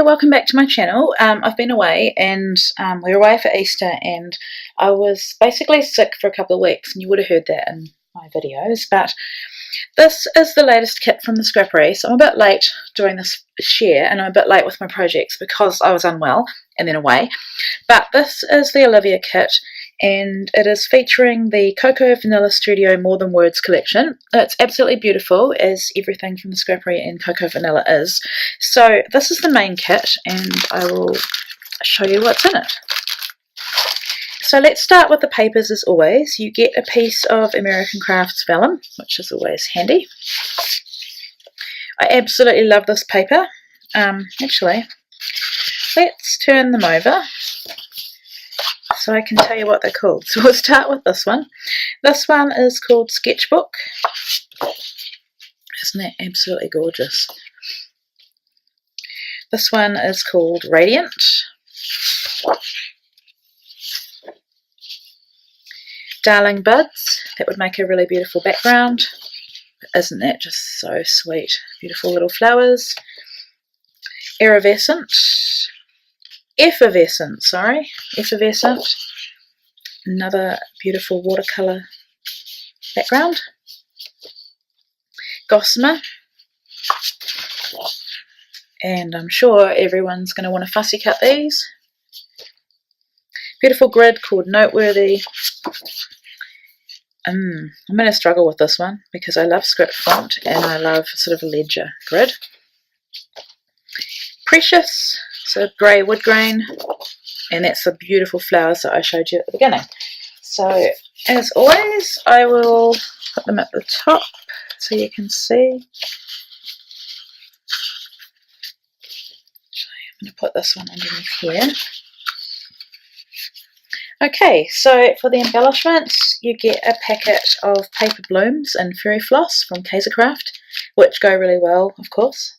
there, welcome back to my channel. I've been away and we were away for Easter and I was basically sick for a couple of weeks, and you would have heard that in my videos, but this is the latest kit from the Scrappery. So I'm a bit late doing this share and I'm a bit late with my projects because I was unwell and then away, but this is the Olivia kit and it is featuring the Cocoa Vanilla Studio More Than Words collection. It's absolutely beautiful, as everything from the Scrappery and Cocoa Vanilla is. So this is the main kit and I will show you what's in it. So let's start with the papers. As always, you get a piece of American Crafts vellum, which is always handy. I absolutely love this paper. Actually, let's turn them over so I can tell you what they're called. So we'll start with this one. This one is called Sketchbook. Isn't that absolutely gorgeous? This one is called Radiant. Darling Buds. That would make a really beautiful background. Isn't that just so sweet? Beautiful little flowers. Effervescent. Another beautiful watercolour background. Gossamer. And I'm sure everyone's going to want to fussy cut these. Beautiful grid called Noteworthy. I'm going to struggle with this one because I love script font and I love sort of a ledger grid. Precious, so grey wood grain, and that's the beautiful flowers that I showed you at the beginning. So as always, I will put them at the top so you can see. I'm going to put this one underneath here. Okay, so for the embellishments, you get a packet of paper blooms and fairy floss from Kaisercraft, which go really well, of course.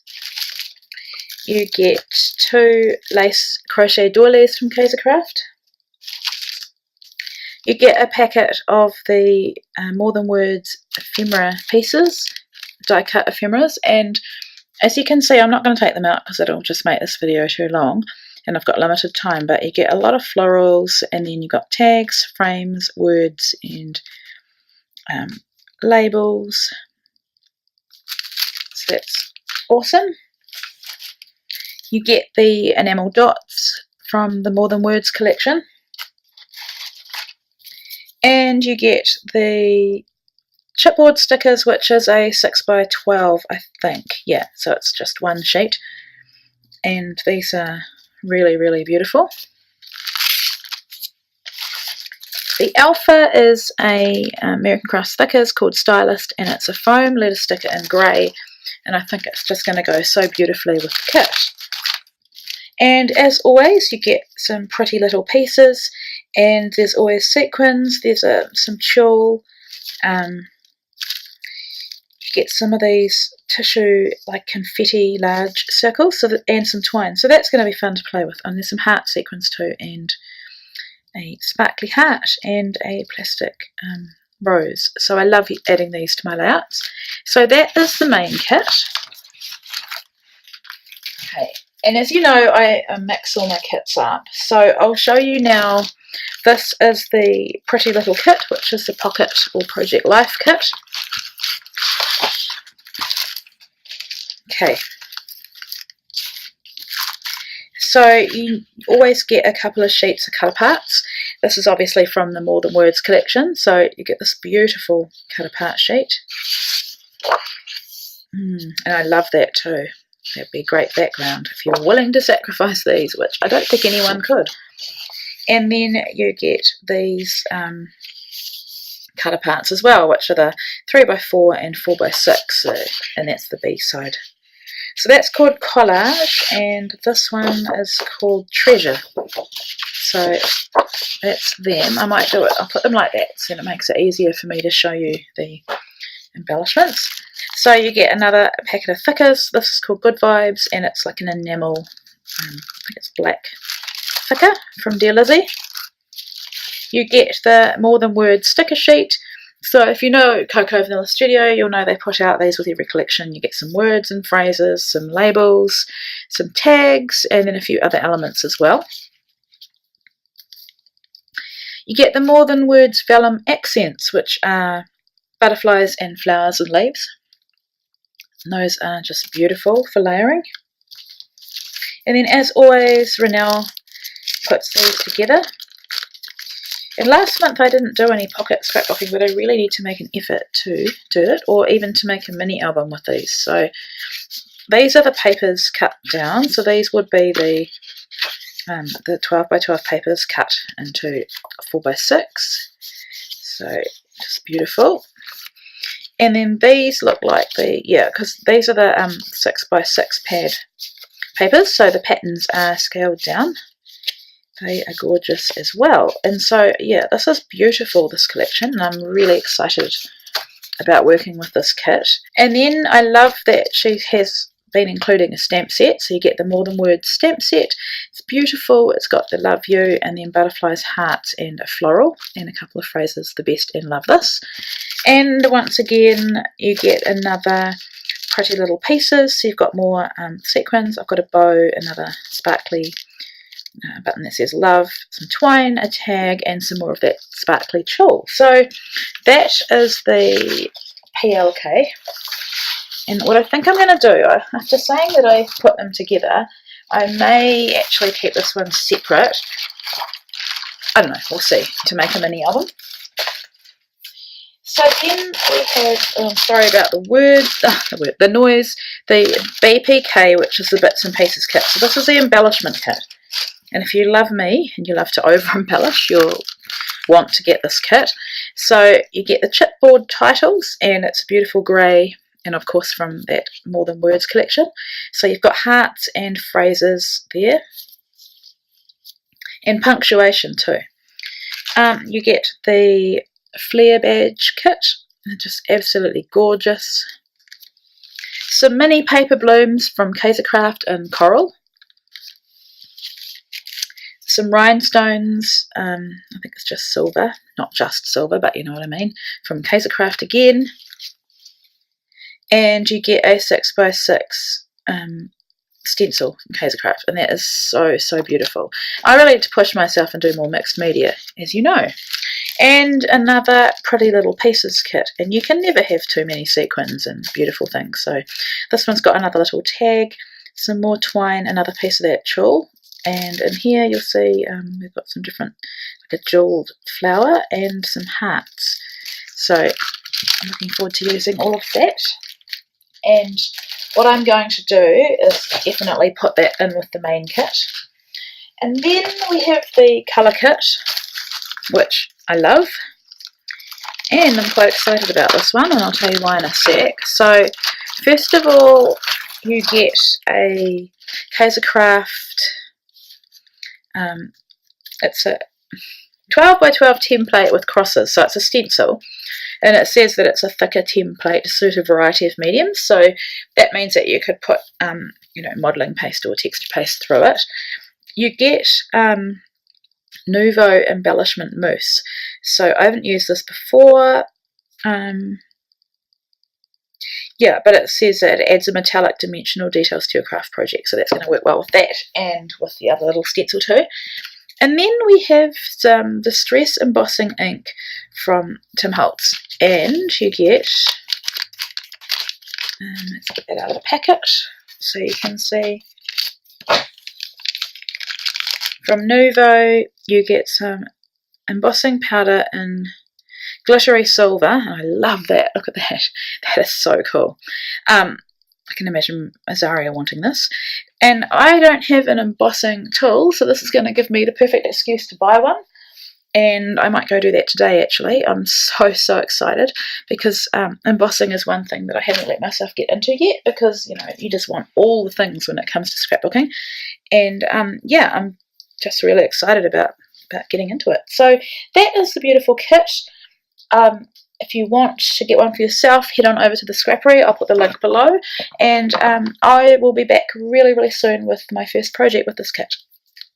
You get 2 lace crochet doilies from Kaisercraft. You get a packet of the More Than Words ephemera pieces, die cut ephemeras, and as you can see, I'm not going to take them out because it'll just make this video too long. And I've got limited time, but you get a lot of florals, and then you've got tags, frames, words, and labels. So that's awesome. You get the enamel dots from the More Than Words collection. And you get the chipboard stickers, which is a 6x12, I think. Yeah, so it's just one sheet. And these are really, really beautiful. The Alpha is a American Crafts stickers called Stylist, and it's a foam letter sticker in grey, and I think it's just going to go so beautifully with the kit. And as always, you get some pretty little pieces, and there's always sequins, there's some tulle, get some of these tissue like confetti large circles and some twine, so that's going to be fun to play with. And there's some heart sequins too, and a sparkly heart and a plastic rose. So I love adding these to my layouts. So that is the main kit. Okay, and as you know, I mix all my kits up, so I'll show you now. This is the pretty little kit, which is the Pocket or Project Life kit. Okay, so you always get a couple of sheets of cut aparts. This is obviously from the More Than Words collection, so you get this beautiful cut apart sheet. And I love that too. That'd be a great background if you're willing to sacrifice these, which I don't think anyone could. And then you get these cut aparts as well, which are the 3x4 and 4x6, and that's the B side. So that's called Collage, and this one is called Treasure. So that's them. I might do it, I'll put them like that so it makes it easier for me to show you the embellishments. So you get another packet of thickers. This is called Good Vibes, and it's like an enamel, I think it's black thicker from Dear Lizzie. You get the More Than Words sticker sheet. So if you know Cocoa Vanilla Studio, you'll know they put out these with every collection. You get some words and phrases, some labels, some tags, and then a few other elements as well. You get the More Than Words vellum accents, which are butterflies and flowers and leaves. And those are just beautiful for layering. And then, as always, Renelle puts these together. And last month I didn't do any pocket scrapbooking, but I really need to make an effort to do it, or even to make a mini album with these. So these are the papers cut down. So these would be the 12 by 12 papers cut into 4 by 6. So just beautiful. And then these look like because these are the 6 by 6 pad papers, so the patterns are scaled down. They are gorgeous as well. And so, yeah, this is beautiful, this collection, and I'm really excited about working with this kit. And then I love that she has been including a stamp set, so you get the More Than Words stamp set. It's beautiful. It's got the love you and then butterflies, hearts, and a floral, and a couple of phrases, the best and love this. And once again, you get another pretty little pieces. So you've got more sequins. I've got a bow, another sparkly button that says love, some twine, a tag, and some more of that sparkly tulle. So that is the PLK. And what I think I'm going to do, after saying that I put them together, I may actually keep this one separate. I don't know, we'll see, to make a mini album. So then we have, sorry about the words, the noise, the BPK, which is the Bits and Pieces kit. So this is the embellishment kit. And if you love me and you love to over-embellish, you'll want to get this kit. So you get the chipboard titles, and it's a beautiful grey, and of course from that More Than Words collection. So you've got hearts and phrases there, and punctuation too. You get the Flare Badge kit, and just absolutely gorgeous. Some mini paper blooms from Kaisercraft and Coral. Some rhinestones, I think it's just silver, not just silver, but you know what I mean, from Kaisercraft again. And you get a 6 by 6 stencil from Kaisercraft, and that is so, so beautiful. I really need to push myself and do more mixed media, as you know. And another Pretty Little Pieces kit, and you can never have too many sequins and beautiful things. So this one's got another little tag, some more twine, another piece of that tulle, and in here you'll see we've got some different, like a jewelled flower and some hearts. So I'm looking forward to using all of that. And what I'm going to do is definitely put that in with the main kit. And then we have the colour kit, which I love, and I'm quite excited about this one, and I'll tell you why in a sec. So first of all, you get a Kaisercraft, it's a 12 by 12 template with crosses, so it's a stencil, and it says that it's a thicker template to suit a variety of mediums. So that means that you could put modelling paste or texture paste through it. You get Nouveau embellishment mousse. So I haven't used this before. Yeah, but it says that it adds a metallic dimensional details to your craft project, so that's going to work well with that and with the other little stencil too. And then we have some Distress Embossing ink from Tim Holtz, and you get, let's get that out of the packet so you can see. From Nouveau, you get some embossing powder in glittery silver, and I love that. Look at that. That is so cool. I can imagine Azaria wanting this. And I don't have an embossing tool, so this is going to give me the perfect excuse to buy one. And I might go do that today, actually. I'm so, so excited because embossing is one thing that I haven't let myself get into yet because, you just want all the things when it comes to scrapbooking. And, yeah, I'm just really excited about getting into it. So that is the beautiful kit. If you want to get one for yourself, head on over to the Scrappery. I'll put the link below, and I will be back really, really soon with my first project with this kit.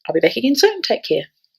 I'll be back again soon. Take care.